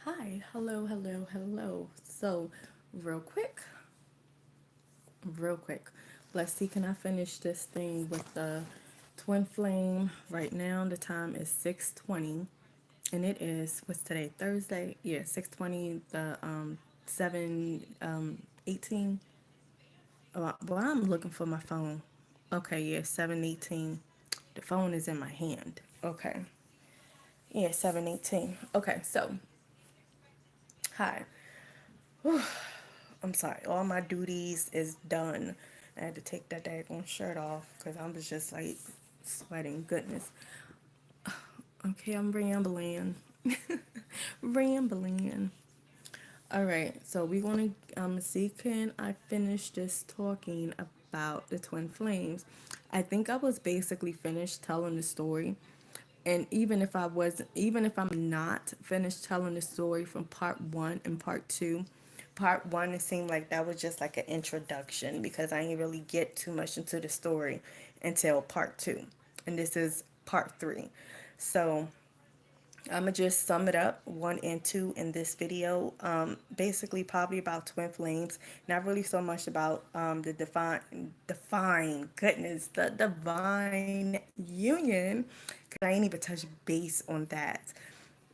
Hi, hello. So, real quick, real quick, let's see, can I finish this thing with the twin flame? Right now, the time is 6:20, and it is, what's today, Thursday? Yeah, 6:20, the 7:18. Well, I'm looking for my phone. Okay, yeah, 7:18. The phone is in my hand. Okay, yeah, 7:18. Okay, so, hi. I'm sorry, all my duties is done. I had to take that daggone shirt off because I was just like sweating. Goodness. Okay, I'm rambling. Rambling. All right, so we want to see, can I finish this talking about the twin flames? I think I was basically finished telling the story. And even if I'm not finished telling the story from part one and part one, it seemed like that was just like an introduction because I didn't really get too much into the story until part two. And this is part three. So I'm gonna just sum it up, one and two in this video. Basically, probably about twin flames. Not really so much about the the divine union, because I ain't even touch base on that.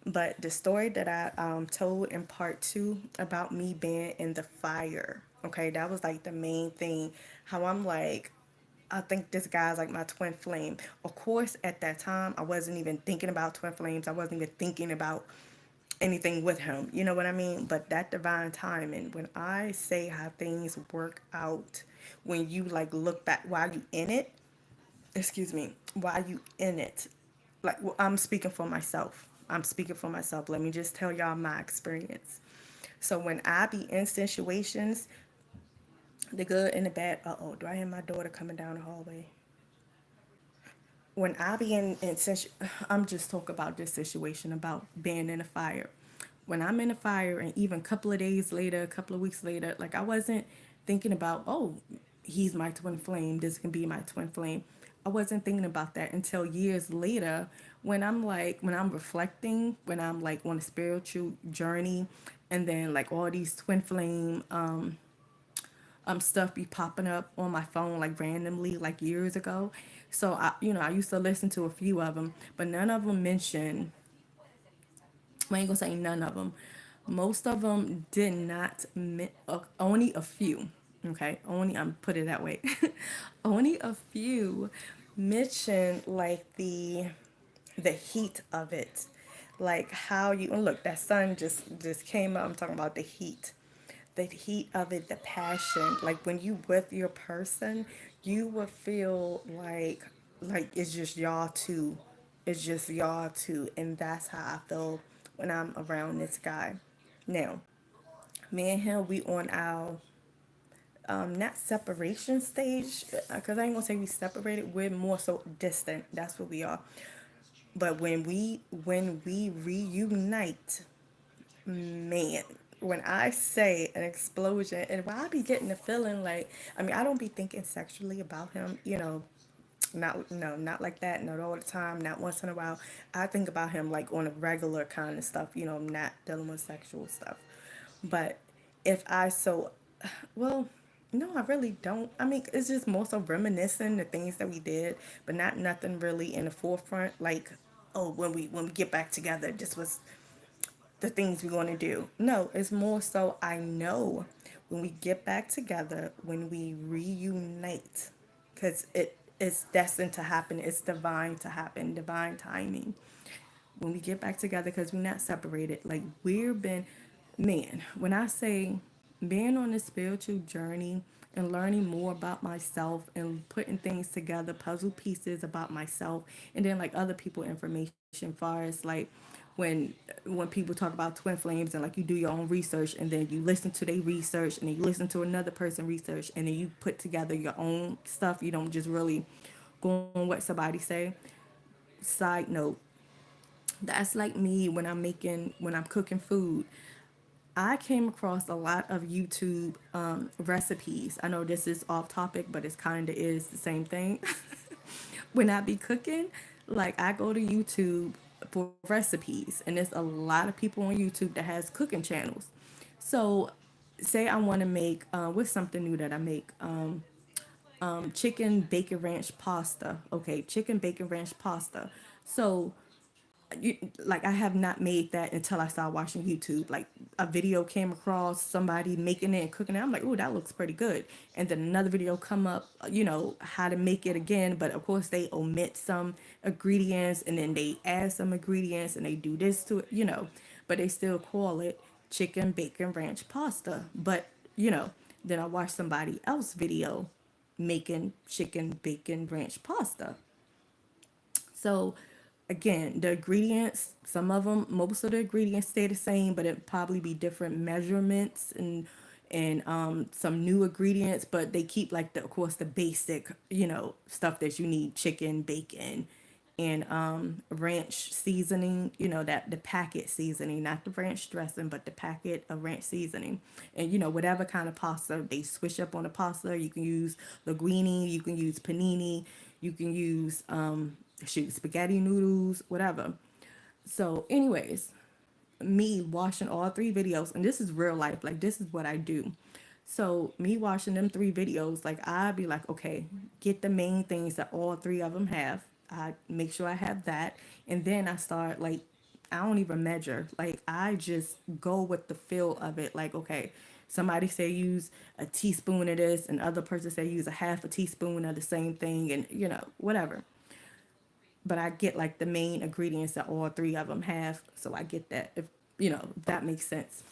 But the story that I told in part two about me being in the fire, okay, that was like the main thing. How I'm like, I think this guy's like my twin flame. Of course, at that time, I wasn't even thinking about twin flames. I wasn't even thinking about anything with him. You know what I mean? But that divine timing, when I say how things work out, when you like look back while you in it, excuse me, while you in it, like, well, I'm speaking for myself. I'm speaking for myself. Let me just tell y'all my experience. So when I be in situations, the good and the bad. Uh oh, do I hear my daughter coming down the hallway? When I be I'm just talking about this situation about being in a fire. When I'm in a fire, and even a couple of days later, a couple of weeks later, like I wasn't thinking about, oh, he's my twin flame. This can be my twin flame. I wasn't thinking about that until years later when when I'm reflecting, when I'm like on a spiritual journey, and then like all these twin flame stuff be popping up on my phone like randomly like years ago. So I used to listen to a few of them, but none of them mention. I ain't gonna say none of them. Most of them did not. Only a few. Okay, only I'm put it that way. Only a few mention like the heat of it, like how you and look, that sun just came up. I'm talking about the heat of it, the passion. Like when you with your person, you will feel like it's just y'all two. It's just y'all two, and that's how I feel when I'm around this guy. Now, me and him, we on our not separation stage, because I ain't gonna say we separated. We're more so distant. That's what we are. But when we reunite, man, when I say an explosion, and when I be getting the feeling like, I mean, I don't be thinking sexually about him, not no, not like that, not all the time, not once in a while. I think about him like on a regular kind of stuff, not dealing with sexual stuff. But if I so, well, no, I really don't. I mean, it's just more so reminiscing the things that we did, but not nothing really in the forefront. Like, oh, when we get back together, this was the things we're going to do. No, it's more so I know when we get back together, when we reunite, because it is destined to happen. It's divine to happen, divine timing. When we get back together, because we're not separated. Like we've been, man, when I say being on a spiritual journey and learning more about myself and putting things together, puzzle pieces about myself, and then like other people information, far as like when when people talk about twin flames, and like you do your own research, and then you listen to their research, and then you listen to another person research, and then you put together your own stuff. You don't just really go on what somebody say. Side note, that's like me when I'm cooking food. I came across a lot of YouTube recipes. I know this is off topic, but it's kind of is the same thing. When I be cooking, like I go to YouTube for recipes, and there's a lot of people on YouTube that has cooking channels. So say I want to make what's something new that I make, chicken bacon ranch pasta. Okay, chicken bacon ranch pasta. So like I have not made that until I started watching YouTube. Like a video came across somebody making it and cooking it. I'm like, oh, that looks pretty good. And then another video come up, how to make it again. But of course they omit some ingredients and then they add some ingredients and they do this to it. But they still call it chicken bacon ranch pasta. But then I watched somebody else video making chicken bacon ranch pasta. So again, the ingredients, some of them, most of the ingredients stay the same, but it probably be different measurements and some new ingredients, but they keep like of course the basic, stuff that you need: chicken, bacon, and ranch seasoning, that the packet seasoning, not the ranch dressing, but the packet of ranch seasoning. And whatever kind of pasta they switch up on the pasta, you can use linguine, you can use panini, you can use spaghetti noodles, whatever. So anyways, me watching all three videos, and this is real life, like this is what I do. So me watching them three videos, like I'd be like, okay, get the main things that all three of them have. I make sure I have that, and then I start like, I don't even measure. Like I just go with the feel of it. Like, okay, somebody say use a teaspoon of this, and other person say use a half a teaspoon of the same thing, and whatever. But I get like the main ingredients that all three of them have, so I get that, if that makes sense.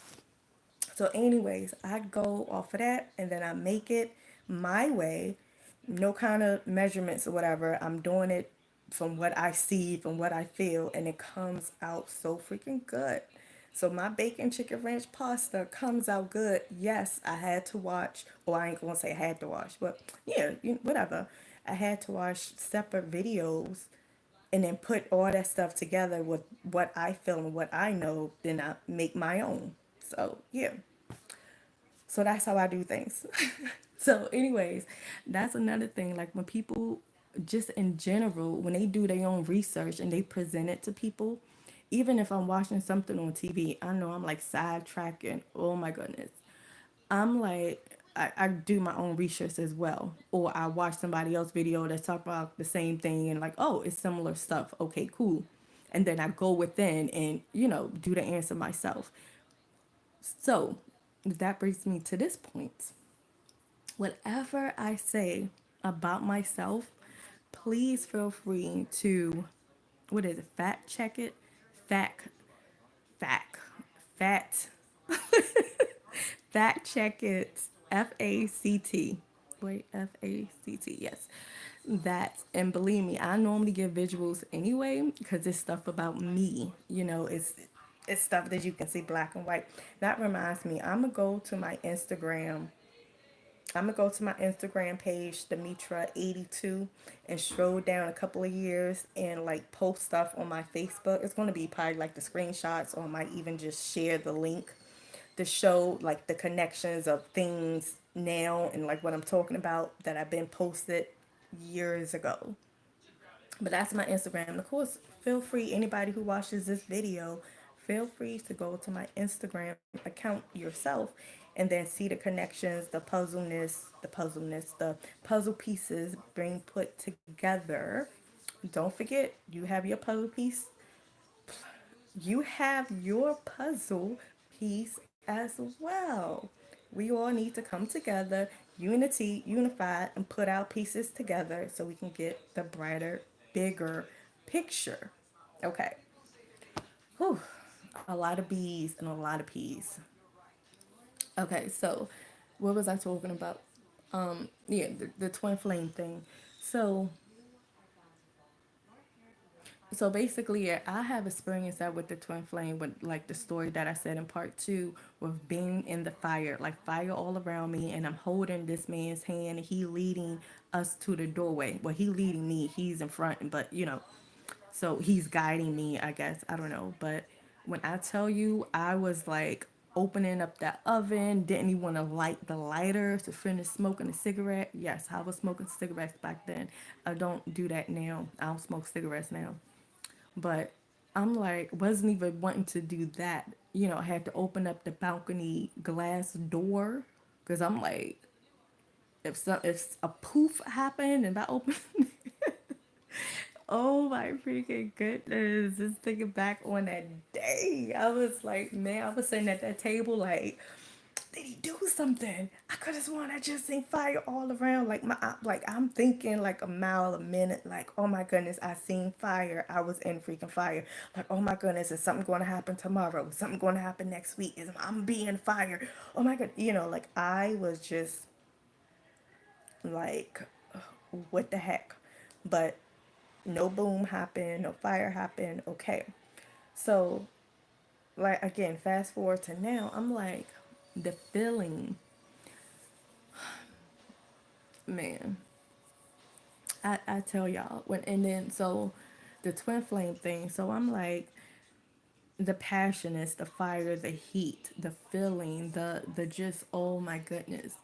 So, anyways, I go off of that and then I make it my way, no kind of measurements or whatever. I'm doing it from what I see, from what I feel, and it comes out so freaking good. So my bacon chicken ranch pasta comes out good. Yes, I had to watch, or I ain't gonna say I had to watch, but yeah, whatever. I had to watch separate videos and then put all that stuff together with what I feel and what I know, then I make my own. So yeah. So that's how I do things. So anyways, that's another thing. Like when people just in general, when they do their own research and they present it to people, even if I'm watching something on TV, I know I'm like sidetracking. Oh my goodness. I'm like, I do my own research as well. Or I watch somebody else video that talk about the same thing and like, oh, it's similar stuff. Okay, cool. And then I go within and, do the answer myself. So that brings me to this point. Whatever I say about myself, please feel free to, what is it, fact check it? Fact, fact, fact, fact check it. FACT. Wait, FACT, yes. That, and believe me, I normally give visuals anyway because it's stuff about me. It's stuff that you can see black and white. That reminds me, I'm gonna go to my Instagram page, Demitra82, and scroll down a couple of years and like post stuff on my Facebook. It's gonna be probably like the screenshots, or I might even just share the link to show like the connections of things now and like what I'm talking about that I've been posted years ago. But that's my Instagram. Of course, feel free, anybody who watches this video, feel free to go to my Instagram account yourself and then see the connections, the puzzle pieces being put together. Don't forget, you have your puzzle piece as well. We all need to come together, unified, and put our pieces together so we can get the brighter, bigger picture. Okay. Whew. A lot of B's and a lot of P's. Okay, so what was I talking about? Yeah, the twin flame thing. So So basically, yeah, I have experienced that with the twin flame, with like the story that I said in part two, with being in the fire, like fire all around me, and I'm holding this man's hand, and he leading us to the doorway. Well, he leading me, he's in front, but so he's guiding me, I guess. I don't know. But when I tell you, I was like opening up that oven, didn't even want to light the lighter to finish smoking a cigarette. Yes, I was smoking cigarettes back then. I don't do that now. I don't smoke cigarettes now. But I'm like, wasn't even wanting to do that. I had to open up the balcony glass door because I'm like, if a poof happened and I opened, oh my freaking goodness! Just thinking back on that day, I was like, man, I was sitting at that table like, did he do something? I could have sworn I just seen fire all around. Like I'm thinking like a mile a minute. Like, oh my goodness, I seen fire. I was in freaking fire. Like, oh my goodness, is something going to happen tomorrow? Is something going to happen next week? Is I'm being fired? Oh my god, like I was just like, what the heck? But no boom happened, no fire happened. Okay, so like again, fast forward to now, I'm like, the feeling, man. I tell y'all when and then so the twin flame thing. So I'm like, the passion is the fire, the heat, the feeling, the just, oh my goodness.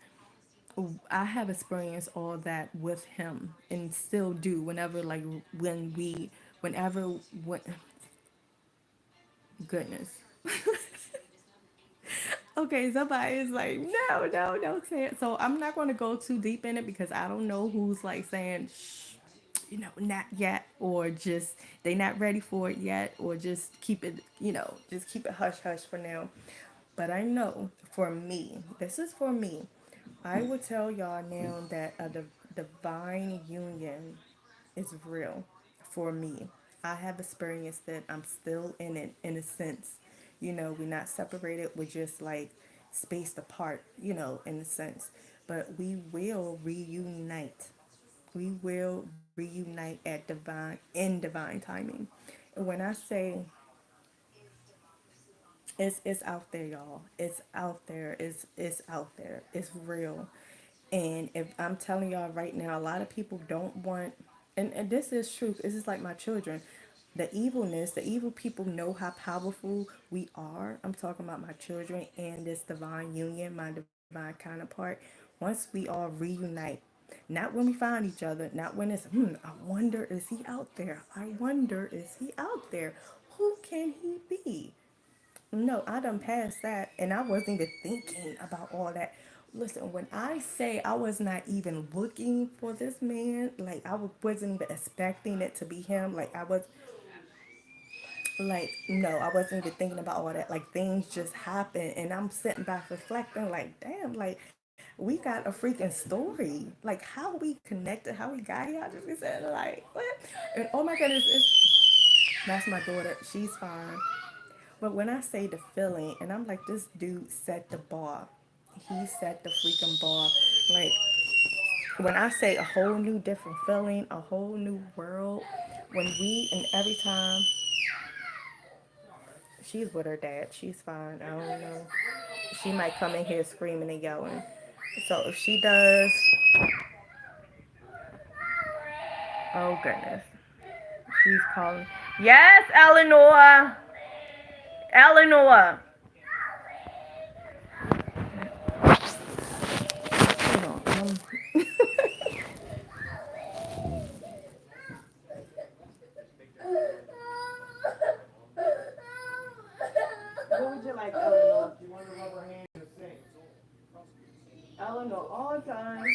I have experienced all that with him and still do whenever, like, when we whenever when goodness. Okay, somebody is like, no, no, don't say it. So I'm not going to go too deep in it because I don't know who's like saying, shh, not yet, or just they not ready for it yet, or just keep it, just keep it hush hush for now. But I know for me, this is for me. I would tell y'all now that a divine union is real for me. I have experienced it. I'm still in it in a sense. We're not separated. We're just like spaced apart, in a sense. But we will reunite. We will reunite in divine timing. And when I say it's out there, y'all. It's out there. It's out there. It's real. And if I'm telling y'all right now, a lot of people don't want, and this is truth. This is like my children. The evilness, the evil people know how powerful we are. I'm talking about my children and this divine union, my divine counterpart. Once we all reunite, not when we find each other, not when it's, I wonder, is he out there? I wonder, is he out there? Who can he be? No, I done passed that, and I wasn't even thinking about all that. Listen, when I say I was not even looking for this man, like wasn't even expecting it to be him. Like I was, like no, I wasn't even thinking about all that. Like things just happen, and I'm sitting back reflecting, like damn, like we got a freaking story. Like how we connected, how we got here. I just be saying like what? And oh my goodness, that's my daughter. She's fine. But when I say the feeling, and I'm like, this dude set the bar. He set the freaking bar. Like, when I say a whole new different feeling, a whole new world, when we, and every time, she's with her dad. She's fine. I don't know. She might come in here screaming and yelling. So if she does, oh goodness. She's calling. Yes, Eleanor. Eleanor. Hold on. What would you like, Eleanor? Eleanor, all done.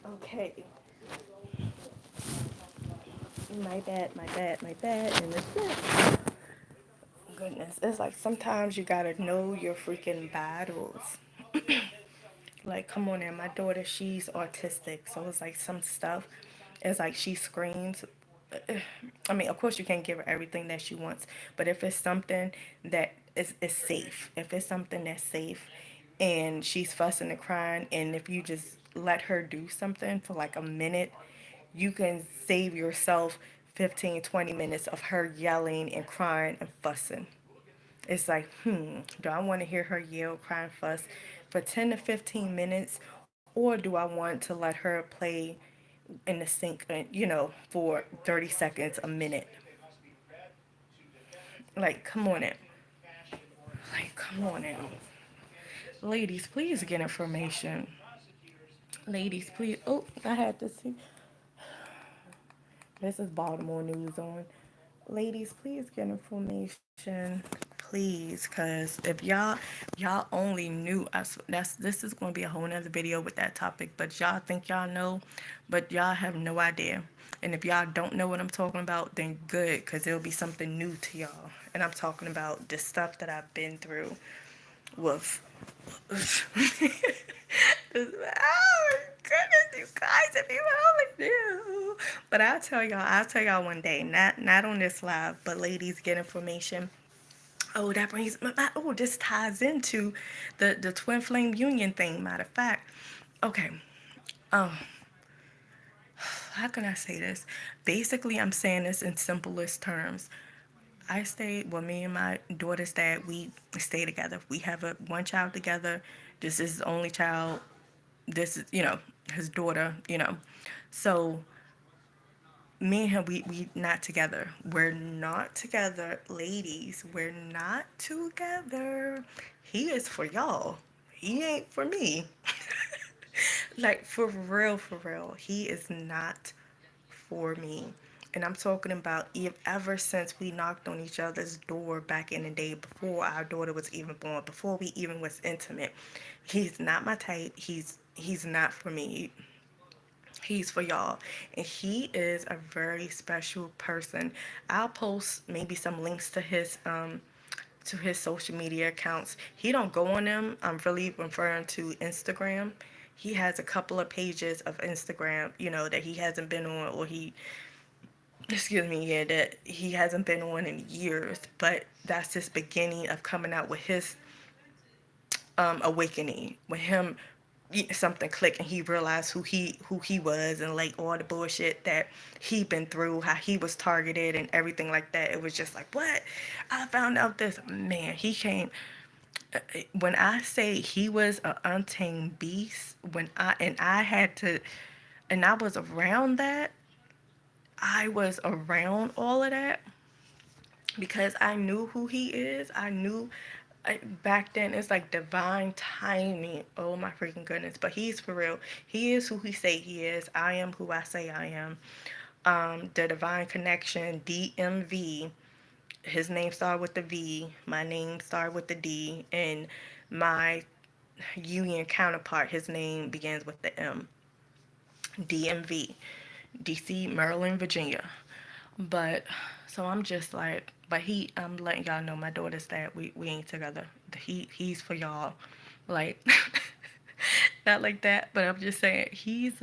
Okay, my bad, my bad, my bad, and it's that. Goodness, it's like sometimes you gotta know your freaking battles. Like, come on now, my daughter, she's autistic, so it's like some stuff. It's like she screams. I mean, of course, you can't give her everything that she wants, but if it's something that is safe, if it's something that's safe, and she's fussing and crying, and if you just let her do something for like a minute, you can save yourself 15, 20 minutes of her yelling and crying and fussing. It's like, do I want to hear her yell, cry, and fuss for 10 to 15 minutes, or do I want to let her play in the sink, for 30 seconds, a minute? Like, come on in. Like, come on now. Ladies, please get information. Ladies, please. Oh, I had to see. This is Baltimore News on. Ladies, please get information, please, cause if y'all only knew us, this is gonna be a whole nother video with that topic. But y'all think y'all know, but y'all have no idea. And if y'all don't know what I'm talking about, then good, cause it'll be something new to y'all. And I'm talking about the stuff that I've been through with. Oh my goodness, you guys, if you only knew. But I'll tell y'all one day, not on this live, but ladies, get information. Oh, that brings oh, this ties into the twin flame union thing, matter of fact. Okay. Um, how can I say this? Basically, I'm saying this in simplest terms. I stay, well, me and my daughter's dad, we stay together. We have one child together. This is his only child. This is, his daughter, So me and him, we not together. We're not together, ladies. We're not together. He is for y'all. He ain't for me. Like, for real, for real. He is not for me. And I'm talking about ever since we knocked on each other's door back in the day, before our daughter was even born, before we even was intimate. He's not my type. He's not for me. He's for y'all. And he is a very special person. I'll post maybe some links to his social media accounts. He don't go on them. I'm really referring to Instagram. He has a couple of pages of Instagram, that he hasn't been on, or excuse me, yeah, that he hasn't been on in years. But that's his beginning of coming out with his awakening, with him something clicked and he realized who he was, and like all the bullshit that he been through, how he was targeted and everything like that. It was just like, what? I found out this man, he came, when I say he was an untamed beast, I had to, and I was around that, I was around all of that, because I knew who he is. I knew, back then, it's like divine timing. Oh my freaking goodness! But he's for real. He is who he say he is. I am who I say I am. The divine connection, DMV. His name started with the V. My name started with the D, and my union counterpart, his name begins with the M. DMV, DC, Maryland, Virginia. But so I'm just like, but I'm letting y'all know, my daughter's dad, we ain't together. He's for y'all, like, not like that, but I'm just saying he's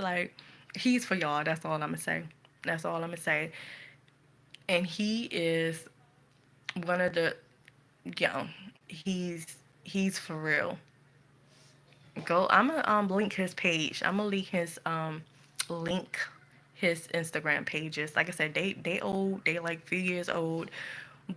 for y'all. That's all I'm gonna say. That's all I'm gonna say. And he is one of the, yeah, he's for real. Go. I'm gonna link his page. I'm gonna link his Instagram pages. Like I said, they old. They like few years old.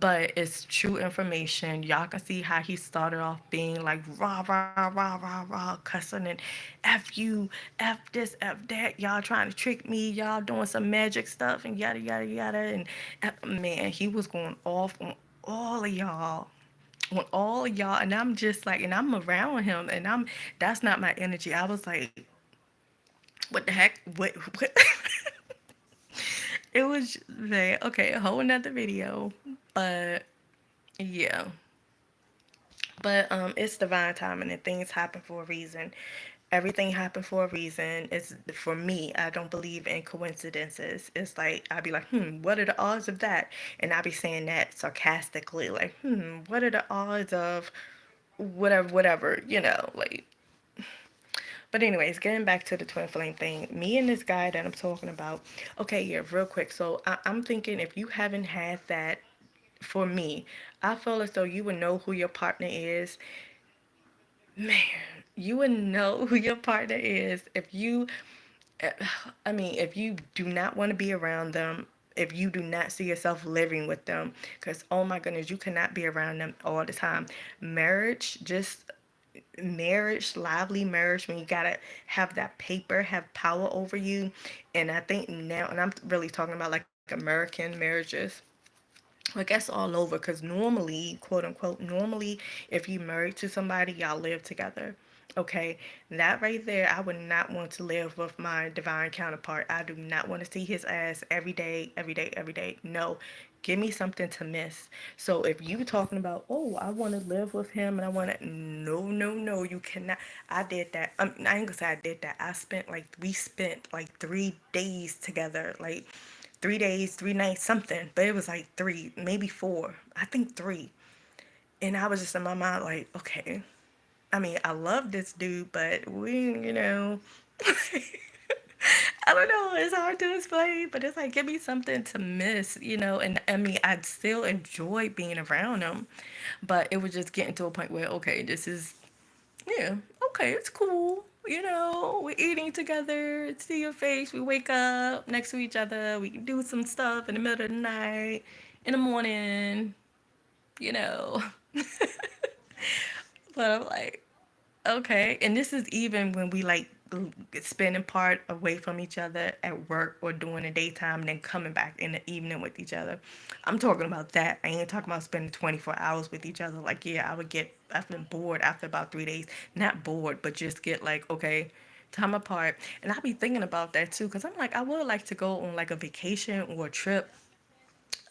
but it's true information. Y'all can see how he started off being like rah rah rah rah rah, cussing and f you, f this, f that. Y'all trying to trick me. Y'all doing some magic stuff and yada yada yada. And man, he was going off on all of y'all. On all of y'all, and I'm just like, and I'm around him, and that's not my energy. I was like, what the heck? What? It was like, okay, a whole another video, but yeah. But it's divine timing and things happen for a reason. Everything happened for a reason. It's for me, I don't believe in coincidences. It's like I'd be like, what are the odds of that? And I'd be saying that sarcastically, like, what are the odds of whatever, whatever, like. But anyways, getting back to the twin flame thing, me and this guy that I'm talking about. Okay, yeah, real quick. So I'm thinking if you haven't had that, for me, I feel as though you would know who your partner is. Man, you would know who your partner is if you, I mean, if you do not want to be around them, if you do not see yourself living with them, because oh my goodness, you cannot be around them all the time. Marriage, just marriage, lively marriage, when you gotta have that paper, have power over you. And I think now, and I'm really talking about like American marriages, like that's all over, because normally, quote unquote, normally, if you married to somebody, y'all live together. Okay, that right there, I would not want to live with my divine counterpart. I do not want to see his ass every day, every day, every day. No, give me something to miss. So if you talking about, oh, I want to live with him and I want to, no, no, no, you cannot. I did that. I ain't gonna say I did that. We spent like 3 days together, like 3 days, 3 nights, something. But it was like three, maybe four. I think three. And I was just in my mind like, okay. I mean, I love this dude, but I don't know. It's hard to explain, but it's like, give me something to miss. And I mean, I'd still enjoy being around him, but it was just getting to a point where, okay, this is, yeah, okay, it's cool. We're eating together, see your face, we wake up next to each other, we can do some stuff in the middle of the night, in the morning, you know. But I'm like, okay. And this is even when we like spending part away from each other at work or during the daytime and then coming back in the evening with each other. I'm talking about that. I ain't talking about spending 24 hours with each other. Like, yeah, I've been bored after about 3 days. Not bored, but just get like, okay, time apart. And I be thinking about that too, because I'm like, I would like to go on like a vacation or a trip,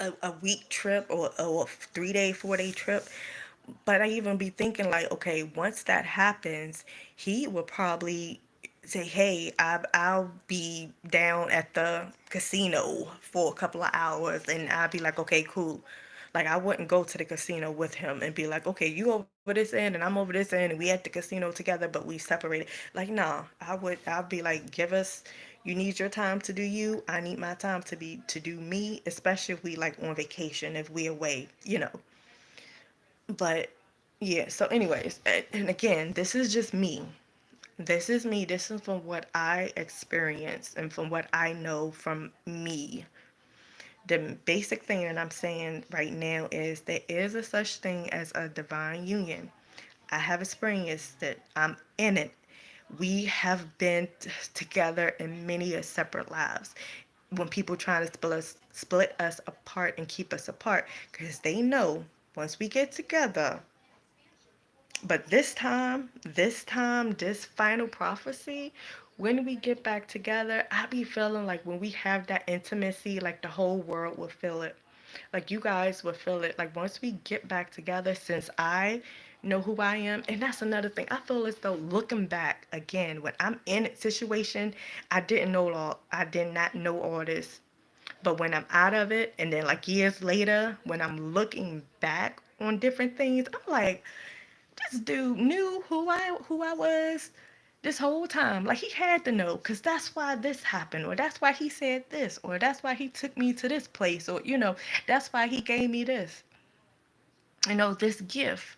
a week trip or a 3 day, 4 day trip. But I even be thinking like, okay, once that happens, he will probably say, hey, I'll be down at the casino for a couple of hours. And I'll be like, okay, cool. Like, I wouldn't go to the casino with him and be like, okay, you over this end and I'm over this end and we at the casino together, but we separated. Like, no, I'll be like, you need your time to do you. I need my time to do me, especially if we like on vacation, if we away. But yeah, so anyways, and again, this is just me. This is me. This is from what I experienced and from what I know from me. The basic thing that I'm saying right now is there is a such thing as a divine union. I have experienced it. I'm in it. We have been together in many a separate lives. When people try to split us apart and keep us apart, because they know once we get together, but this final prophecy, when we get back together, I be feeling like when we have that intimacy, like the whole world will feel it. Like you guys will feel it. Like once we get back together, since I know who I am, and that's another thing. I feel as though looking back again, when I'm in a situation, I did not know all this. But when I'm out of it, and then like years later, when I'm looking back on different things, I'm like, this dude knew who I was this whole time. Like he had to know, cause that's why this happened, or that's why he said this, or that's why he took me to this place, or that's why he gave me this, this gift,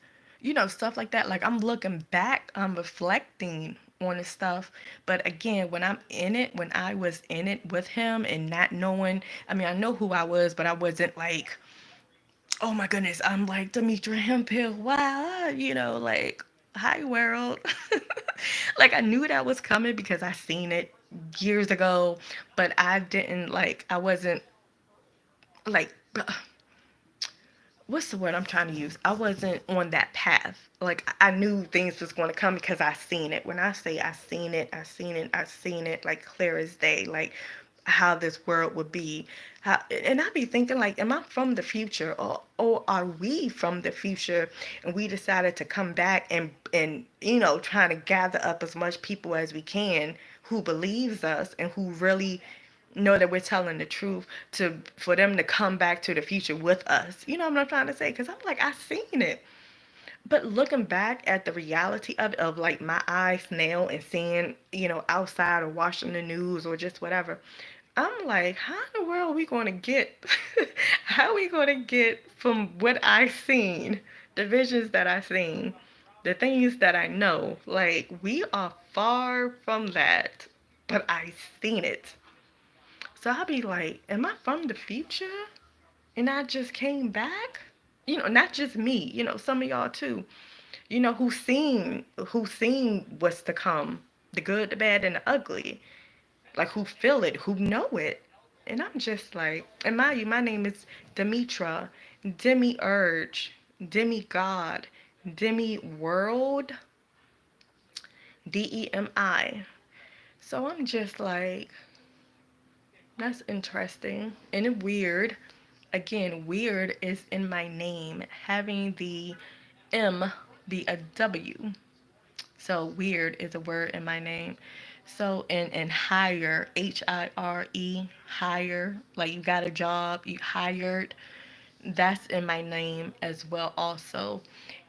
stuff like that. Like I'm looking back, I'm reflecting on the stuff. But again, when I was in it with him and not knowing, I mean, I know who I was, but I wasn't like, oh my goodness, I'm like Demitra Hemphill. Wow, like hi world. Like I knew that was coming because I seen it years ago, but I didn't like I wasn't like what's the word I'm trying to use? I wasn't on that path. Like I knew things was going to come because I seen it. When I say I seen it, I seen it like clear as day. Like how this world would be. And I be thinking like, am I from the future, or are we from the future? And we decided to come back and trying to gather up as much people as we can who believes us and who really know that we're telling the truth to for them to come back to the future with us. You know what I'm trying to say? Because I'm like, I seen it. But looking back at the reality of it, of like my eyes now and seeing, outside or watching the news or just whatever, I'm like, how in the world are we going to get, how are we going to get from what I seen, the visions that I seen, the things that I know? Like, we are far from that, but I seen it. So I'll be like, am I from the future? And I just came back? Not just me, some of y'all too. Who seen what's to come, the good, the bad, and the ugly. Like who feel it, who know it. And I'm just like, and mind you, my name is Demitra, Demi-urge, Demigod, Demi-world, Demi. So I'm just like, that's interesting and weird. Again, weird is in my name, having the M be a W. So weird is a word in my name. So and hire, HIRE, hire, like you got a job, you hired. That's in my name as well also.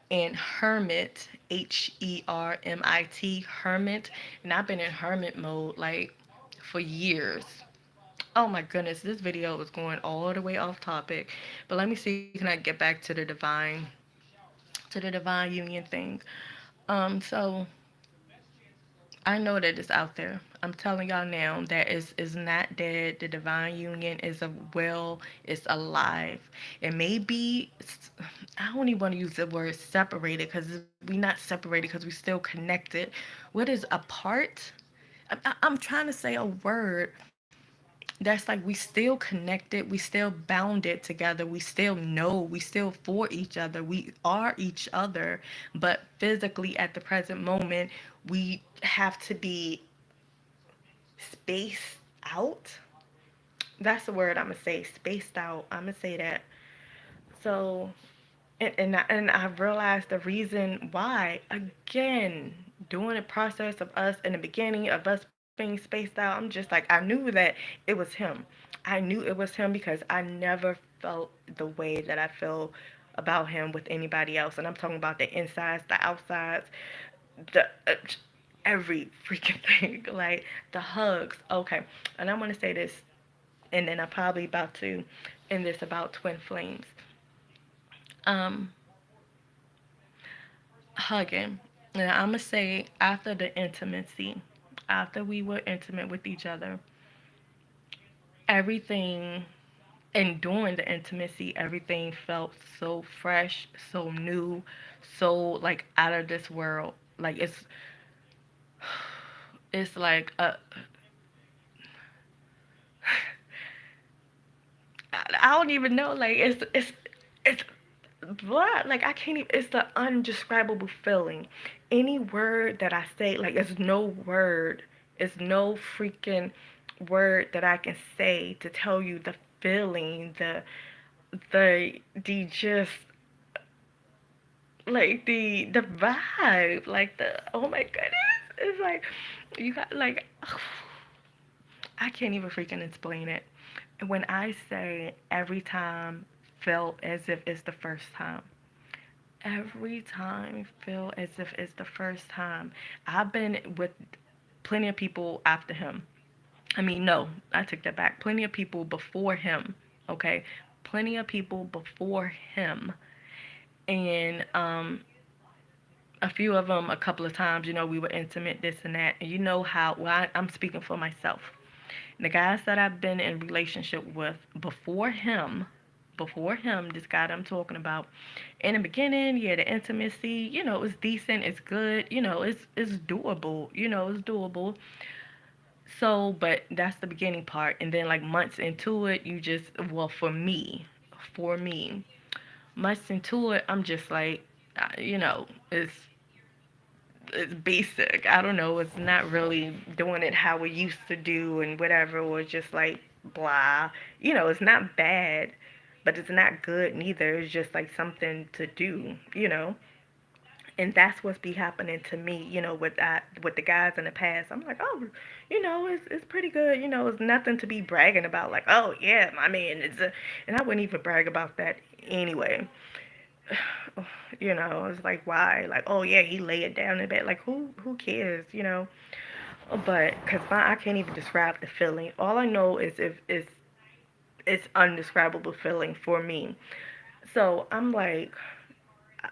And hermit, HERMIT, hermit. And I've been in hermit mode like for years. Oh my goodness, this video is going all the way off topic. But let me see, can I get back to the divine union thing? So I know that it's out there. I'm telling y'all now that is not dead. The divine union is it's alive. It may be, I don't even want to use the word separated because we're not separated because we're still connected. What is apart? I'm trying to say a word that's like we still connected, we still bounded together, we still know, we still for each other, we are each other, but physically at the present moment, we have to be spaced out. That's the word I'm gonna say, spaced out. I'm gonna say that. So, and I realized the reason why, again, during the process of us in the beginning of us being spaced out, I'm just like, I knew that it was him. I knew it was him because I never felt the way that I feel about him with anybody else. And I'm talking about the insides, the outsides, the every freaking thing, like the hugs. Okay, and I'm gonna say this, and then I'm probably about to end this about twin flames. Um, Hugging. And I'm gonna say after the intimacy, after we were intimate with each other, everything, and during the intimacy, everything felt so fresh, so new, so like out of this world. Like it's like I don't even know. Like it's what, like I can't even. It's the undescribable feeling. Any word that I say, like it's no word. It's no freaking word that I can say to tell you the feeling, the just like the vibe, like the oh my goodness. It's like you got like I can't even freaking explain it. When I say every time felt as if it's the first time. Every time feel as if it's the first time. I've been with plenty of people after him. I mean, no, I took that back. Plenty of people before him. Okay, plenty of people before him, and a few of them a couple of times. We were intimate, this and that. And you know how? Well, I'm speaking for myself. The guys that I've been in relationship with before him, before him, this guy that I'm talking about, in the beginning, yeah, the intimacy, it's decent, it's good, it's doable, it's doable. So, but that's the beginning part, and then like months into it, you just, well, for me, months into it, I'm just like, it's basic. I don't know. It's not really doing it how we used to do and whatever, or just like blah. It's not bad, but it's not good neither. It's just like something to do. And that's what's be happening to me, with the guys in the past. I'm like, oh, it's pretty good. It's nothing to be bragging about. Like, oh yeah, my man is and I wouldn't even brag about that anyway. It's like, why? Like, oh yeah, he lay it down in bed. Like, who cares? But because I can't even describe the feeling. All I know is if it's undescribable feeling for me. So I'm like,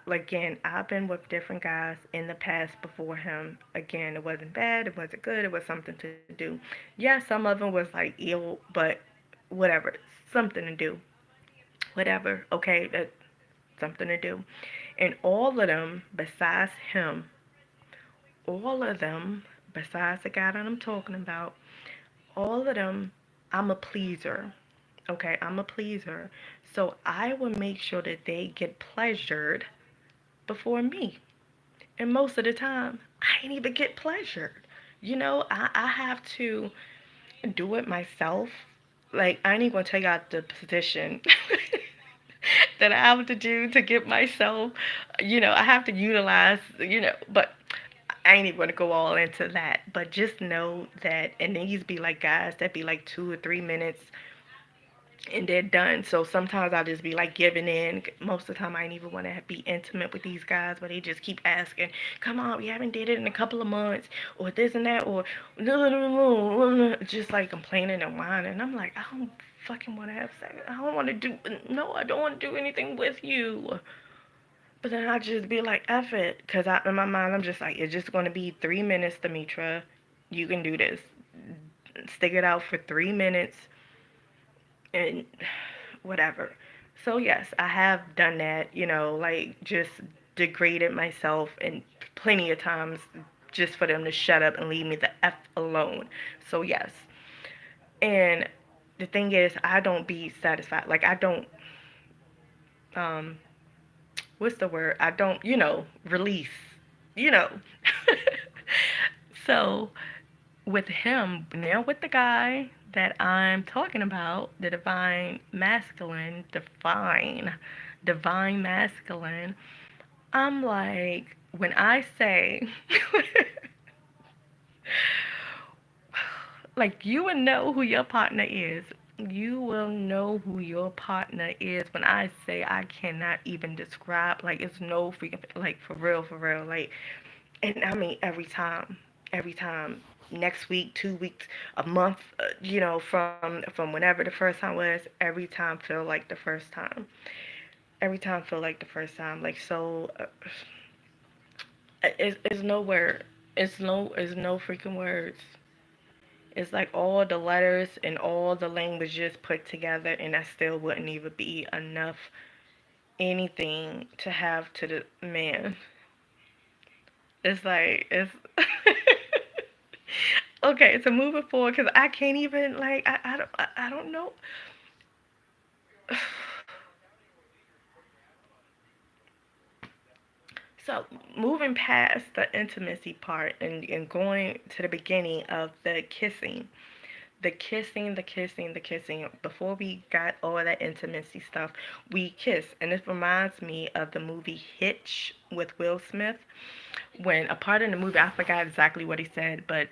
again, I've been with different guys in the past before him. Again, it wasn't bad, it wasn't good, it was something to do. Yeah, some of them was like ill, but whatever, something to do. Whatever, okay, that's something to do. And all of them, besides him, all of them, besides the guy that I'm talking about, all of them, I'm a pleaser. Okay, I'm a pleaser. So I will make sure that they get pleasured before me. And most of the time, I ain't even get pleasured. I have to do it myself. Like, I ain't even gonna take out the position that I have to do to get myself, I have to utilize, but I ain't even gonna go all into that. But just know that, and then these be like guys that be like 2 or 3 minutes and they're done. So sometimes I'll just be like giving in. Most of the time, I ain't even want to be intimate with these guys, but they just keep asking, "Come on, we haven't did it in a couple of months, or this and that, or just like complaining and whining." And I'm like, I don't fucking want to have sex. I don't want to do. No, I don't want to do anything with you. But then I just be like, F it, because in my mind I'm just like, it's just gonna be 3 minutes, Demitra. You can do this. Stick it out for 3 minutes and whatever. So yes, I have done that, like just degraded myself and plenty of times just for them to shut up and leave me the F alone. So yes. And the thing is, I don't be satisfied. Like I don't um what's the word? I don't, release. You know. So with him, now with the guy that I'm talking about, the divine masculine, I'm like, when I say, like, you will know who your partner is. You will know who your partner is when I say I cannot even describe. Like, it's no freaking, like, for real. Like, and I mean, every time. Next week, 2 weeks, a month, from whenever the first time was, every time feel like the first time. Every time feel like the first time. Like, so, it's no word. It's no freaking words. It's like all the letters and all the languages put together, and that still wouldn't even be enough anything to have to the man. It's like it's okay. So moving forward, because I can't even like I don't know. So moving past the intimacy part and going to the beginning of the kissing. Before we got all that intimacy stuff, we kiss, and this reminds me of the movie Hitch with Will Smith. When a part in the movie, I forgot exactly what he said, but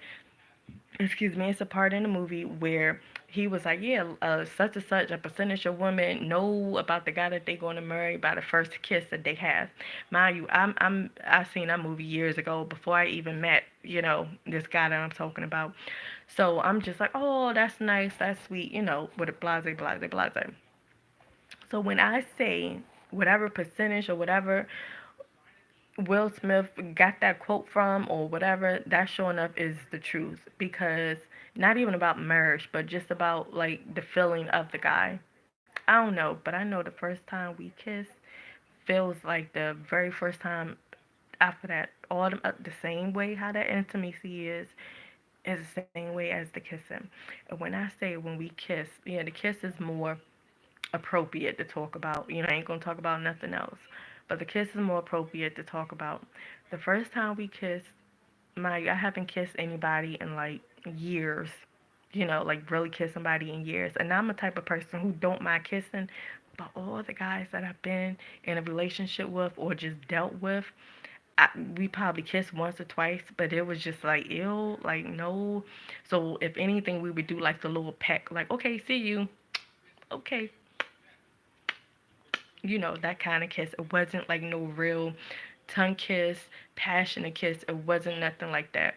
excuse me, it's a part in the movie where he was like, yeah, such and such a percentage of women know about the guy that they're going to marry by the first kiss that they have. Mind you, I seen that movie years ago before I even met, this guy that I'm talking about. So I'm just like, oh, that's nice, that's sweet, with a blase, blase, blase. So when I say whatever percentage or whatever Will Smith got that quote from or whatever, that sure enough is the truth. Because not even about marriage, but just about like the feeling of the guy. I don't know, but I know the first time we kissed feels like the very first time after that. All the same way how that intimacy is the same way as the kissing. And when I say when we kiss, yeah, the kiss is more appropriate to talk about. You know, I ain't gonna talk about nothing else. But the kiss is more appropriate to talk about. The first time we kissed, I haven't kissed anybody in like years. You know, like really kiss somebody in years. And I'm a type of person who don't mind kissing, but all the guys that I've been in a relationship with or just dealt with, we probably kissed once or twice, but it was just like ew, like no. So if anything, we would do like the little peck, like okay, see you, okay, you know, that kind of kiss. It wasn't like no real tongue kiss, passionate kiss. It wasn't nothing like that.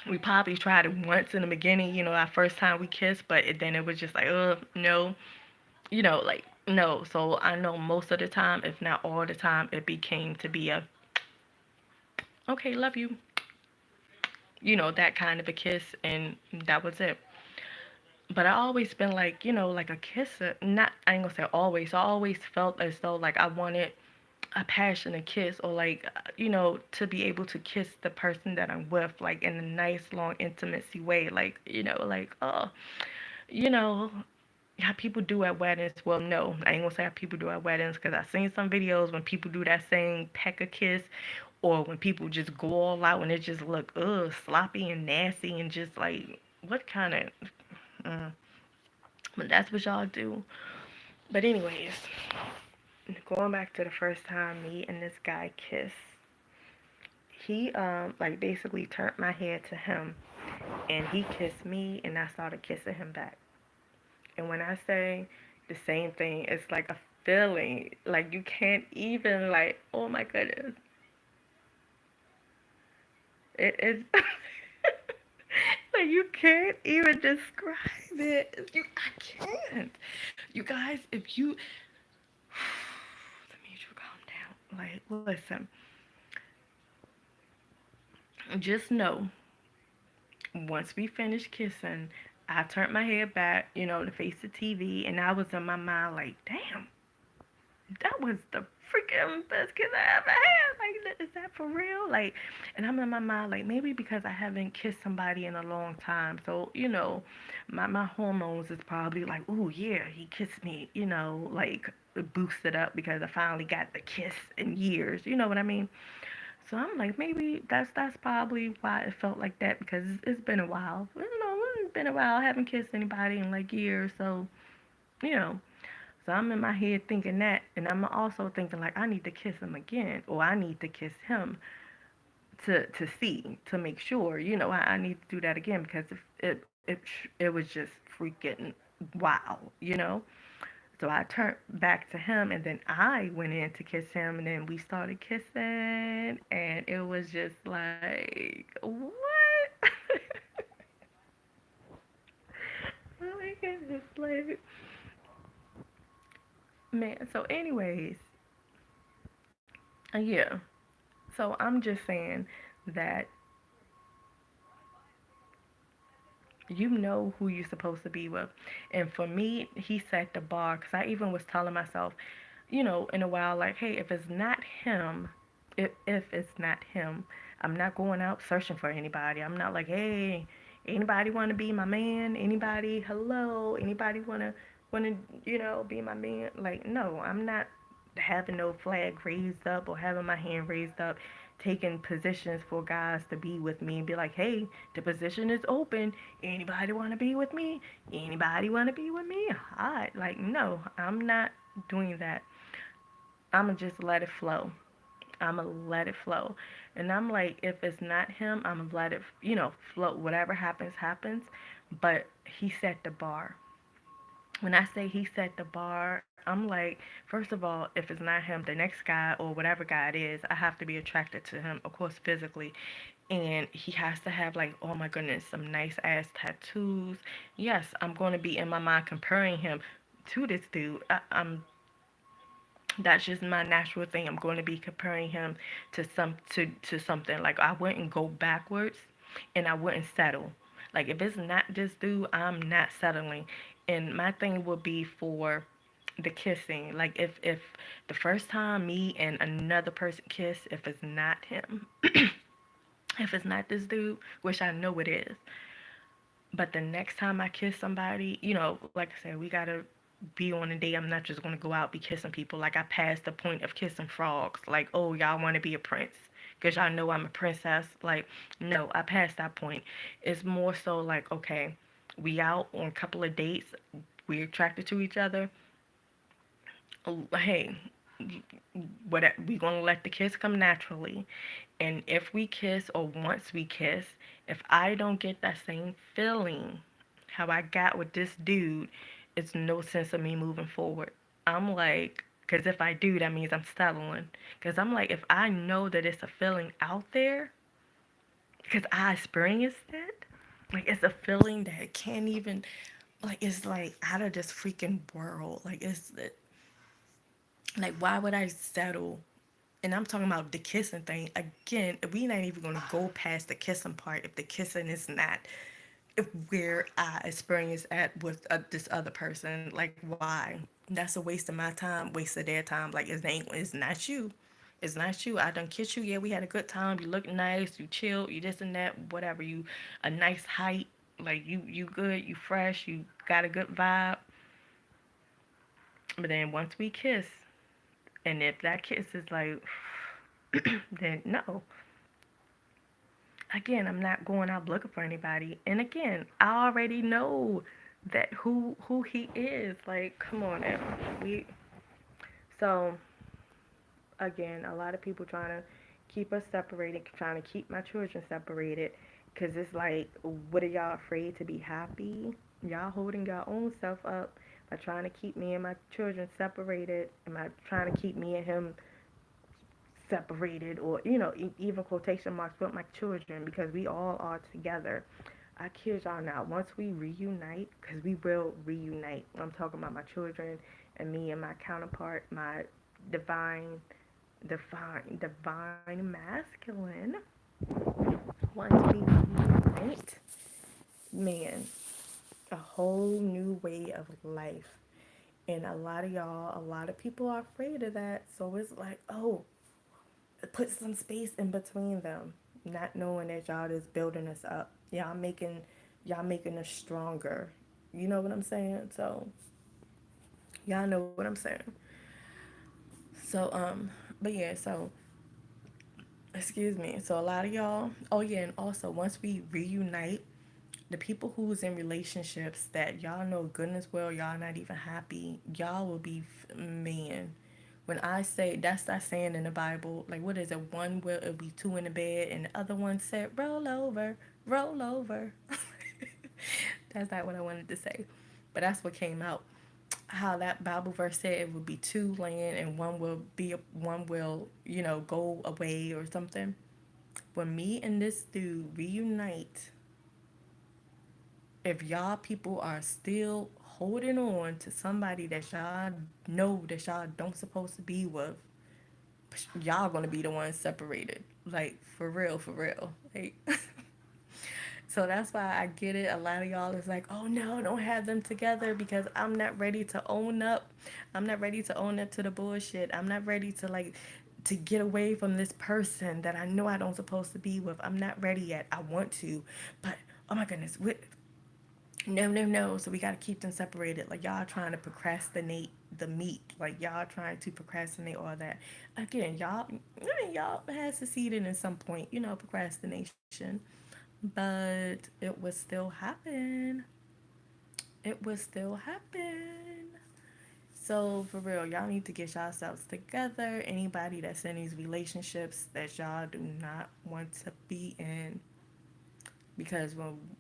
We probably tried it once in the beginning, you know, our first time we kissed, but then it was just like, no, you know, like no. So I know most of the time, if not all the time, it became to be a okay, love you, you know, that kind of a kiss, and that was it. But I always been like, you know, like a kisser. Not, I ain't gonna say always. I always felt as though like I wanted a passionate kiss, or like you know, to be able to kiss the person that I'm with like in a nice long intimacy way, like you know, like oh, you know, how people do at weddings. Well, no, I ain't gonna say how people do at weddings, because I've seen some videos when people do that same peck a kiss, or when people just go all out and it just look sloppy and nasty and just like what kind of uh, but that's what y'all do. But anyways, going back to the first time me and this guy kissed, he like basically turned my head to him and he kissed me and I started kissing him back. And when I say the same thing, it's like a feeling like you can't even like oh my goodness. It is like you can't even describe it. I can't. You guys, if you let me you calm down. Like listen, just know once we finished kissing, I turned my head back, you know, to face the TV, and I was in my mind like, damn, that was the freaking best kiss I ever had. Like, is that for real? Like, and I'm in my mind like maybe because I haven't kissed somebody in a long time, so you know, my hormones is probably like, ooh yeah, he kissed me, you know, like boosted up because I finally got the kiss in years. You know what I mean? So I'm like, maybe that's probably why it felt like that because it's been a while. You know, it's been a while. I haven't kissed anybody in like years, so you know. So I'm in my head thinking that, and I'm also thinking like I need to kiss him again, or I need to kiss him to see to make sure. You know, I need to do that again because it was just freaking wow. You know. So I turned back to him and then I went in to kiss him and then we started kissing and it was just like, what? Oh my goodness, like, man. So, anyways, yeah. So I'm just saying that you know who you're supposed to be with. And for me, he set the bar because I even was telling myself, you know, in a while, like, hey, if it's not him, if it's not him, I'm not going out searching for anybody. I'm not like, hey, anybody want to be my man? Anybody, hello? Anybody want to, you know, be my man? Like, no, I'm not having no flag raised up or having my hand raised up, taking positions for guys to be with me and be like, hey, the position is open. Anybody want to be with me? Anybody want to be with me? Hot. Like, no, I'm not doing that. I'ma just let it flow. I'ma let it flow. And I'm like, if it's not him, I'ma let it, you know, flow. Whatever happens, happens. But he set the bar. When I say he set the bar, I'm like, first of all, if it's not him, the next guy or whatever guy it is, I have to be attracted to him, of course, physically. And he has to have, like, oh my goodness, some nice ass tattoos. Yes, I'm going to be in my mind comparing him to this dude. I'm that's just my natural thing. I'm going to be comparing him to something. Like I wouldn't go backwards and I wouldn't settle. Like if it's not this dude, I'm not settling. And my thing would be for the kissing. Like if the first time me and another person kiss, if it's not him, if it's not this dude, which I know it is, but the next time I kiss somebody, like I said, we gotta be on a date. I'm not just gonna go out be kissing people. Like I passed the point of kissing frogs. Like, oh, y'all want to be a prince because y'all know I'm a princess. Like, no, I passed that point. It's more so like, okay, we out on a couple of dates. We're attracted to each other. Oh, hey, what we gonna let the kiss come naturally, and if we kiss or once we kiss, if I don't get that same feeling how I got with this dude, it's no sense of me moving forward. I'm like, because if I do, that means I'm settling. Because I'm like, if I know that it's a feeling out there, because I experienced it, like it's a feeling that can't even, like it's like out of this freaking world. Like why would I settle? And I'm talking about the kissing thing. Again, we not even gonna go past the kissing part if the kissing is not where I experience at with this other person. Like why? That's a waste of my time, waste of their time. Like it's not you. It's not you. I done kiss you. Yeah, we had a good time. You look nice. You chill. You this and that. Whatever. You a nice height. Like you good. You fresh. You got a good vibe. But then once we kiss, and if that kiss is like, then no. Again, I'm not going out looking for anybody. And again, I already know that who he is. Like, come on now. We so again, a lot of people trying to keep us separated, trying to keep my children separated, cause it's like, what are y'all afraid to be happy? Y'all holding your own self up by trying to keep me and my children separated. Am I trying to keep me and him separated, or even quotation marks with my children, because we all are together. I kid y'all not, once we reunite, because we will reunite, I'm talking about my children and me and my counterpart, my divine divine masculine. Once we reunite, man, a whole new way of life. And a lot of people are afraid of that. So it's like, oh, put some space in between them, not knowing that y'all is building us up. Y'all making us stronger. You know what I'm saying? So y'all know what I'm saying. So but yeah, so excuse me. So a lot of y'all. Oh yeah, and also once we reunite, the people who's in relationships that y'all know goodness well y'all not even happy, y'all will be man. When I say that's that saying in the Bible, like what is it? One will it'll be two in the bed, and the other one said roll over, roll over. That's not what I wanted to say, but that's what came out. How that Bible verse said it would be two laying, and one will go away or something. When me and this dude reunite, if y'all people are still holding on to somebody that y'all know that y'all don't supposed to be with, y'all gonna be the ones separated. Like for real, for real. Like so that's why I get it. A lot of y'all is like, oh no, don't have them together because I'm not ready to own up. I'm not ready to own up to the bullshit. I'm not ready to to get away from this person that I know I don't supposed to be with. I'm not ready yet. I want to, but oh my goodness, no, no, no. So we got to keep them separated. Like y'all trying to procrastinate the meat. Like y'all trying to procrastinate all that. Again, y'all has succeeded in some point, procrastination. But it would still happen. It would still happen. So for real, y'all need to get yourselves together. Anybody that's in these relationships that y'all do not want to be in, because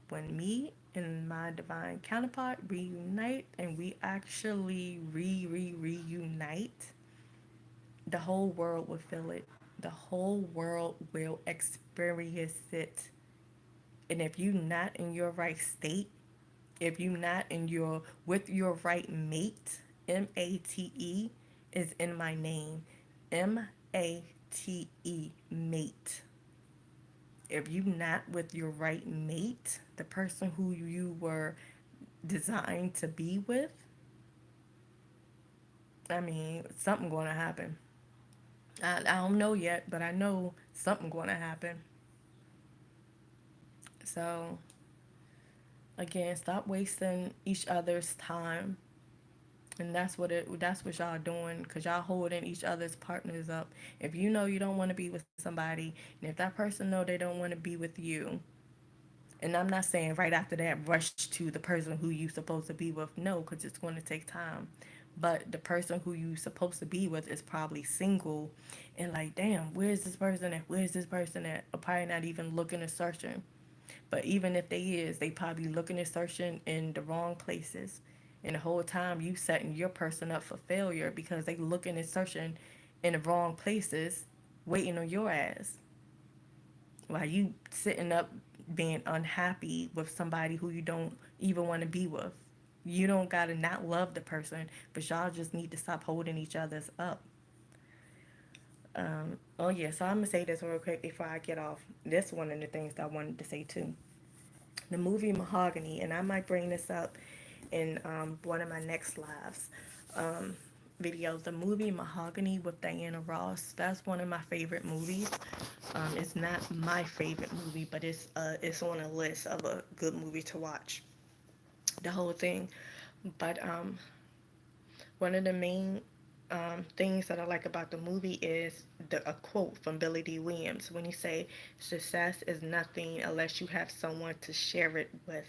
when me and my divine counterpart reunite and we actually reunite, the whole world will feel it. The whole world will experience it. And if you not in your right state, if you not in your with your right mate, MATE is in my name. MATE, mate. If you not with your right mate, the person who you were designed to be with, I mean, something going to happen. I don't know yet, but I know something going to happen. So again, stop wasting each other's time, and that's what y'all doing, because y'all holding each other's partners up. If you know you don't want to be with somebody, and if that person know they don't want to be with you, and I'm not saying right after that rush to the person who you supposed to be with, no, because it's going to take time. But the person who you supposed to be with is probably single, and like, damn, where's this person at, where's this person at, or probably not even looking or searching. But even if they is, they probably looking and searching in the wrong places. And the whole time you setting your person up for failure because they looking and searching in the wrong places, waiting on your ass. While you sitting up being unhappy with somebody who you don't even want to be with. You don't gotta not love the person, but y'all just need to stop holding each other's up. Oh yeah, so I'm gonna say this real quick before I get off. This one of the things that I wanted to say too. The movie Mahogany, and I might bring this up in one of my next lives videos. The movie Mahogany with Diana Ross. That's one of my favorite movies. It's not my favorite movie, but it's on a list of a good movie to watch. The whole thing, but one of the main things that I like about the movie is a quote from Billy D. Williams when he say, "Success is nothing unless you have someone to share it with."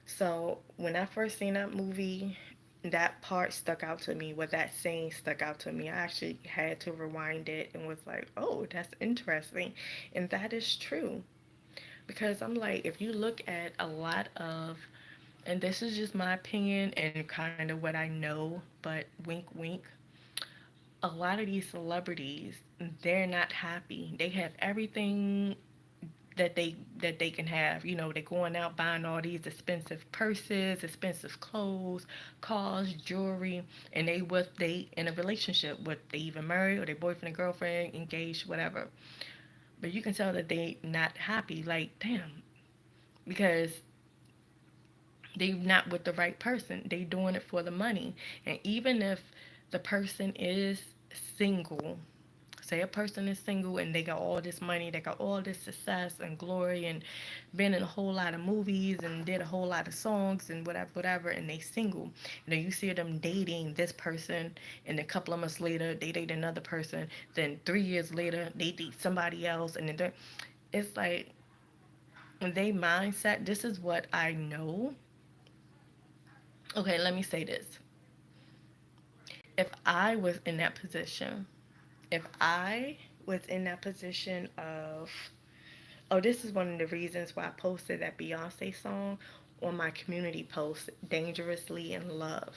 So when I first seen that movie, that part stuck out to me. What that saying stuck out to me. I actually had to rewind it and was like, "Oh, that's interesting," and that is true because I'm like, if you look at a lot of, and this is just my opinion and kind of what I know, but wink, wink, a lot of these celebrities, they're not happy. They have everything that they can have. You know, they're going out buying all these expensive purses, expensive clothes, cars, jewelry, and they in a relationship with, they even married or their boyfriend and girlfriend, engaged, whatever. But you can tell that they not happy. Like, damn, because they not with the right person. They doing it for the money. And even if the person is single, say a person is single and they got all this money, they got all this success and glory and been in a whole lot of movies and did a whole lot of songs and whatever, whatever, and they single. You know, you see them dating this person, and a couple of months later they date another person. Then 3 years later they date somebody else, and then it's like when they mindset. This is what I know. Okay, let me say this. If I was in that position, if I was in that position of, oh, this is one of the reasons why I posted that Beyonce song on my community post, Dangerously in Love.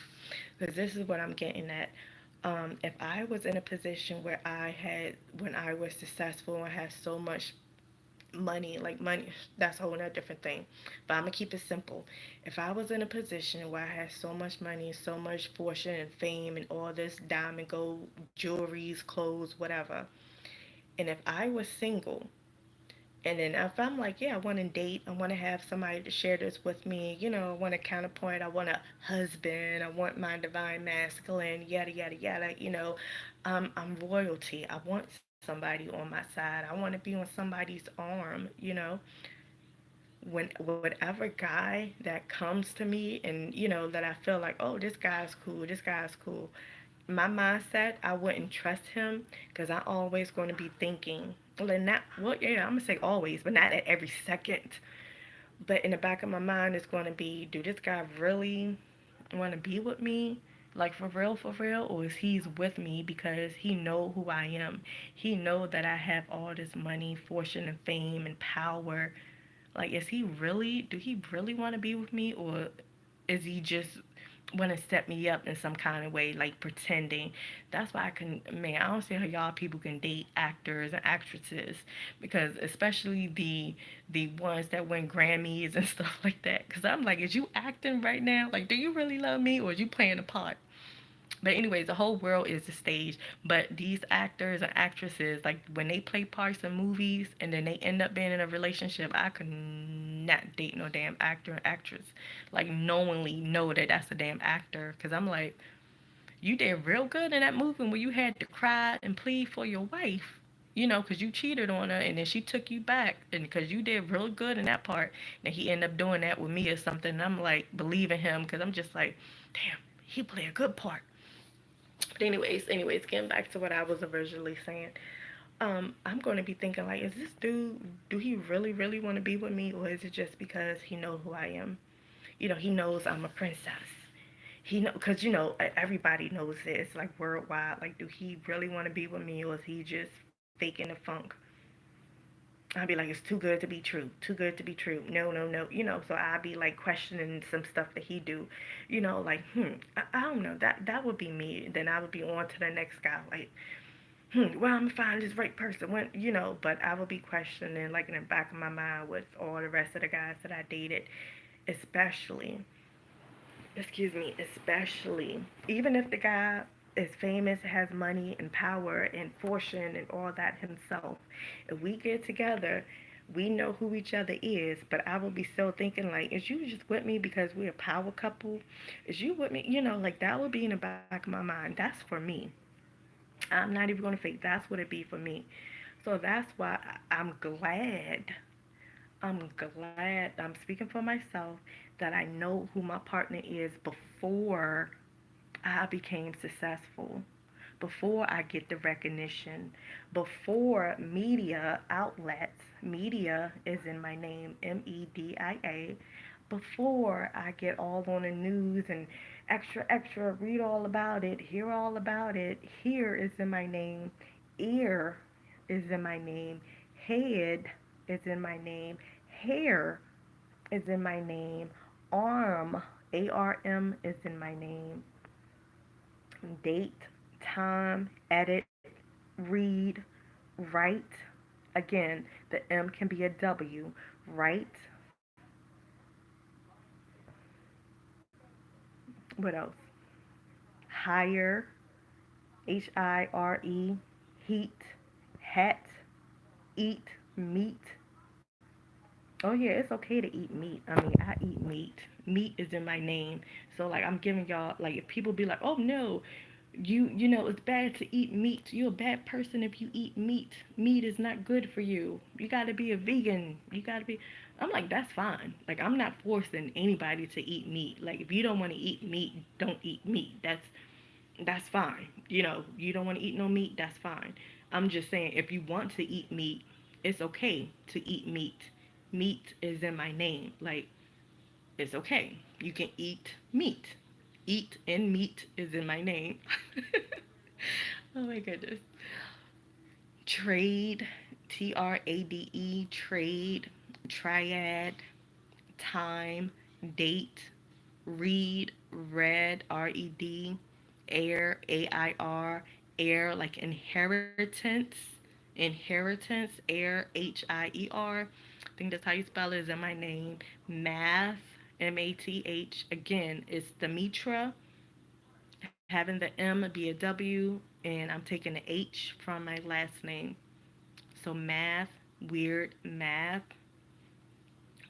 Because this is what I'm getting at. If I was in a position where when I was successful and had so much money, like money, that's a whole other different thing. But I'm gonna keep it simple. If I was in a position where I had so much money, so much fortune and fame and all this diamond, gold, jewelries, clothes, whatever, and if I was single, and then if I'm like, yeah, I want to date, I want to have somebody to share this with me, you know, I want a counterpoint, I want a husband, I want my divine masculine, yada, yada, yada, you know, I'm royalty. I want somebody on my side. I want to be on somebody's arm, you know. Whatever guy that comes to me and, you know, that I feel like, oh, this guy's cool, this guy's cool, my mindset, I wouldn't trust him because I always going to be thinking, well, not, well, yeah, I'm gonna say always, but not at every second. But in the back of my mind, it's going to be, do this guy really want to be with me? Like for real, or is he's with me because he know who I am? He know that I have all this money, fortune, and fame and power. Like, is he really? Do he really want to be with me, or is he just want to set me up in some kind of way, like pretending? That's why I can, man, I don't see how y'all people can date actors and actresses, because especially the ones that win Grammys and stuff like that. Because I'm like, is you acting right now? Like, do you really love me, or is you playing a part? But anyways, the whole world is a stage. But these actors and actresses, like when they play parts in movies and then they end up being in a relationship, I could not date no damn actor and actress. Like knowingly know that that's a damn actor, because I'm like, you did real good in that movie where you had to cry and plead for your wife. You know, because you cheated on her and then she took you back, and because you did real good in that part, and he ended up doing that with me or something. And I'm like believing him because I'm just like, damn, he played a good part. But anyways, getting back to what I was originally saying. I'm going to be thinking like, is this dude, do he really want to be with me, or is it just because he knows who I am? You know, he knows I'm a princess. He know, cause you know everybody knows this, like worldwide. Like, do he really want to be with me, or is he just faking the funk? I'd be like, it's too good to be true. Too good to be true. No. You know, so I'd be like questioning some stuff that he do. You know, like, I don't know. That would be me. Then I would be on to the next guy. Like, well, I'm gonna find this right person. When you know, but I would be questioning, like in the back of my mind, with all the rest of the guys that I dated, especially, especially, even if the guy is famous, has money and power and fortune and all that himself, if we get together, we know who each other is, but I will be still thinking like, is you just with me because we're a power couple? Is you with me? You know, like that would be in the back of my mind. That's for me. I'm not even gonna fake. That's what it be for me. So that's why I'm glad. I'm speaking for myself that I know who my partner is before I became successful, before I get the recognition, before media outlets, media is in my name, Media, before I get all on the news and extra, read all about it, hear all about it, here is in my name, ear is in my name, head is in my name, hair is in my name, arm, ARM is in my name, date, time, edit, read, write. Again, the M can be a W. Write. What else? Hire. HIRE. Heat. Het. Eat. Meat. Oh yeah, it's okay to eat meat. I mean, I eat meat. Meat is in my name. So like I'm giving y'all, like, if people be like, "Oh no, you know it's bad to eat meat. You're a bad person if you eat meat. Meat is not good for you. You got to be a vegan. You got to be." I'm like, "That's fine. Like I'm not forcing anybody to eat meat. Like if you don't want to eat meat, don't eat meat. That's fine. You know, you don't want to eat no meat, that's fine. I'm just saying, if you want to eat meat, it's okay to eat meat. Meat is in my name. Like, it's okay. You can eat meat. Eat and meat is in my name." Oh my goodness. Trade, TRADE, trade, triad, time, date, read, read, RED, heir, AIR, heir, like inheritance, heir, HIER. I think that's how you spell it, is in my name. Math, MATH. Again, it's Demitra, having the M be a W, and I'm taking the H from my last name. So math, weird, math,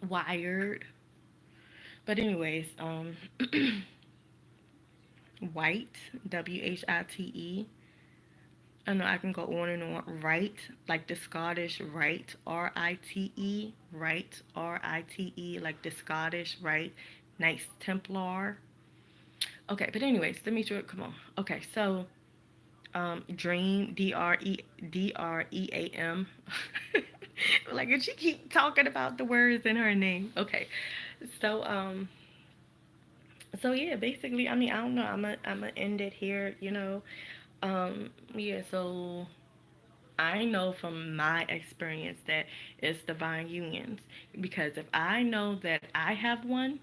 wired. But anyways, white, WHITE. I know I can go on and on. Right, like the Scottish rite, RITE, right, RITE, like the Scottish rite, Knights Templar. Okay, but anyways, let me do it. Come on. Okay, so Dream, DREAM. Like, and she keep talking about the words in her name. Okay, so yeah, basically, I mean, I don't know. I'm gonna end it here. You know, yeah. So I know from my experience that it's divine unions, because if I know that I have one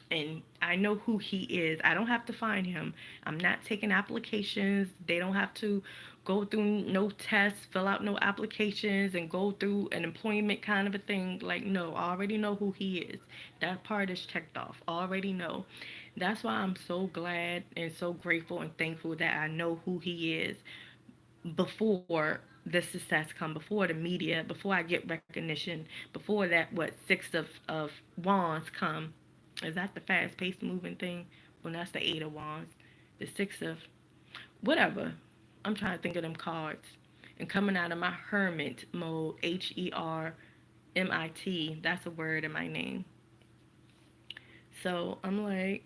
and I know who he is, I don't have to find him. I'm not taking applications. They don't have to go through no tests, fill out no applications, and go through an employment kind of a thing. Like, no, I already know who he is. That part is checked off. I already know. That's why I'm so glad and so grateful and thankful that I know who he is before the success come, before the media, before I get recognition, before that what six of wands come. Is that the fast paced moving thing? Well, that's the eight of wands. The six of whatever. I'm trying to think of them cards. And coming out of my hermit mode, HERMIT, that's a word in my name. So I'm like,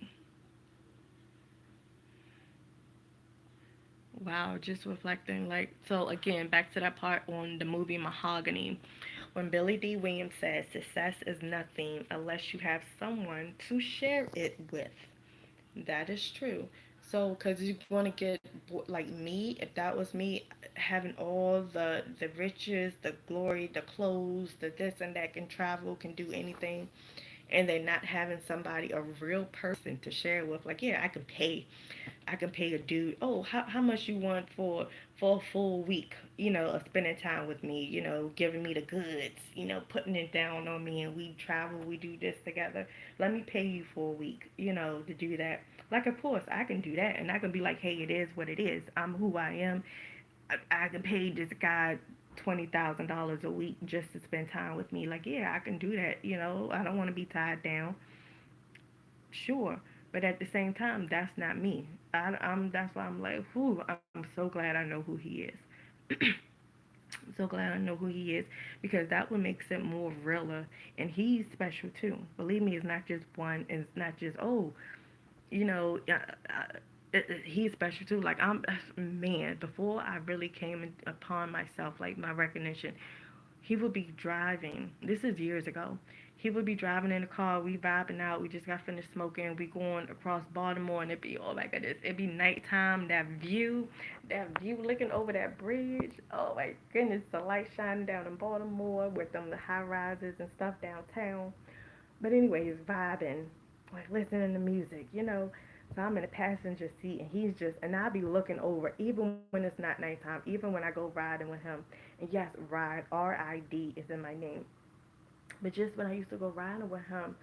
wow, just reflecting. Like, so again, back to that part on the movie Mahogany, when Billy D. Williams says, success is nothing unless you have someone to share it with. That is true. So, because you're going to get, like me, if that was me, having all the riches, the glory, the clothes, the this and that, can travel, can do anything, and then not having somebody, a real person to share with, like, yeah, I can pay a dude, oh, how much you want for a full week, of spending time with me, giving me the goods, putting it down on me, and we travel, we do this together. Let me pay you for a week, to do that. Like, of course, I can do that, and I can be like, hey, it is what it is. I'm who I am. I can pay this guy $20,000 a week just to spend time with me. Like, yeah, I can do that. I don't want to be tied down. Sure, but at the same time, that's not me. I'm That's why I'm like, whew, I'm so glad I know who he is. I'm so glad I know who he is, because that what makes it more realer. And he's special too. Believe me, it's not just one. It's not just, oh, you know, he's special too. Like, man, before I really came upon myself, like my recognition, he would be driving. This is years ago. He would be driving in the car. We vibing out. We just got finished smoking. We going across Baltimore, and it'd be, oh my goodness, it'd be nighttime. That view looking over that bridge. Oh my goodness, the light shining down in Baltimore with them the high rises and stuff downtown. But anyways, vibing, like listening to music, So I'm in the passenger seat, and he's just, and I'll be looking over, even when it's not nighttime, even when I go riding with him. And yes, ride, RID is in my name. But just when I used to go riding with him,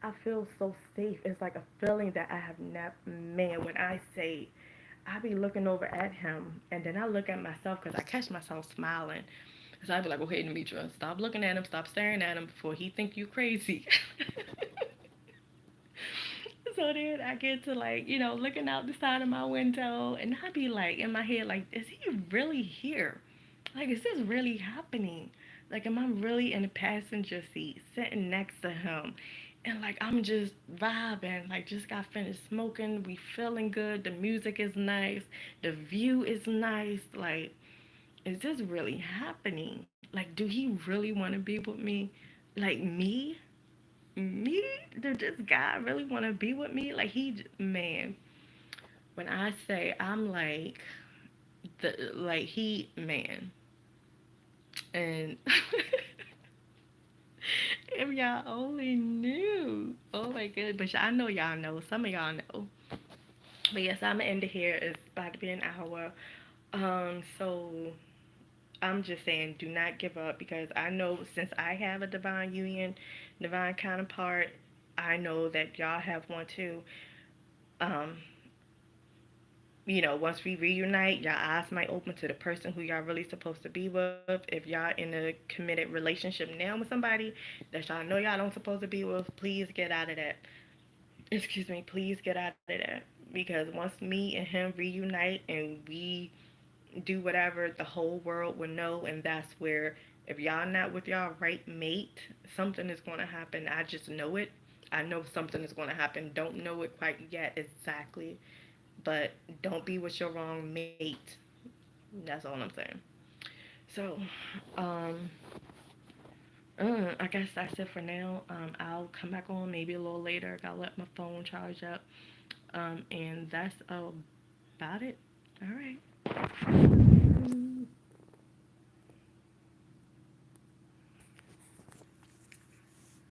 I feel so safe. It's like a feeling that I have never, man, when I say, I be looking over at him, and then I look at myself because I catch myself smiling. So I'd be like, okay, Demitra, stop looking at him, stop staring at him before he think you crazy. So then I get to, like, looking out the side of my window, and I be like in my head, like, is he really here? Like, is this really happening? Like, am I really in the passenger seat sitting next to him? And like, I'm just vibing, like, just got finished smoking, we feeling good, the music is nice, the view is nice. Like, is this really happening? Like, do he really want to be with me? Like, me? Did this guy really want to be with me? Like, man, when I say I'm like, man. And if y'all only knew. Oh my goodness. But I know y'all know. Some of y'all know. But yes, I'm gonna end it here. It's about to be an hour. So I'm just saying, do not give up, because I know, since I have a divine union, divine counterpart, I know that y'all have one too. Um, once we reunite, y'all eyes might open to the person who y'all really supposed to be with. If y'all in a committed relationship now with somebody that y'all know y'all don't supposed to be with, please get out of that. Excuse me, please get out of that. Because once me and him reunite and we do whatever, the whole world will know, and that's where, if y'all not with y'all right mate, something is going to happen. I just know it. I know something is going to happen. Don't know it quite yet exactly, but don't be with your wrong mate. That's all I'm saying. So, um, I guess that's it for now. I'll come back on maybe a little later. Gotta let my phone charge up. And that's about it. All right.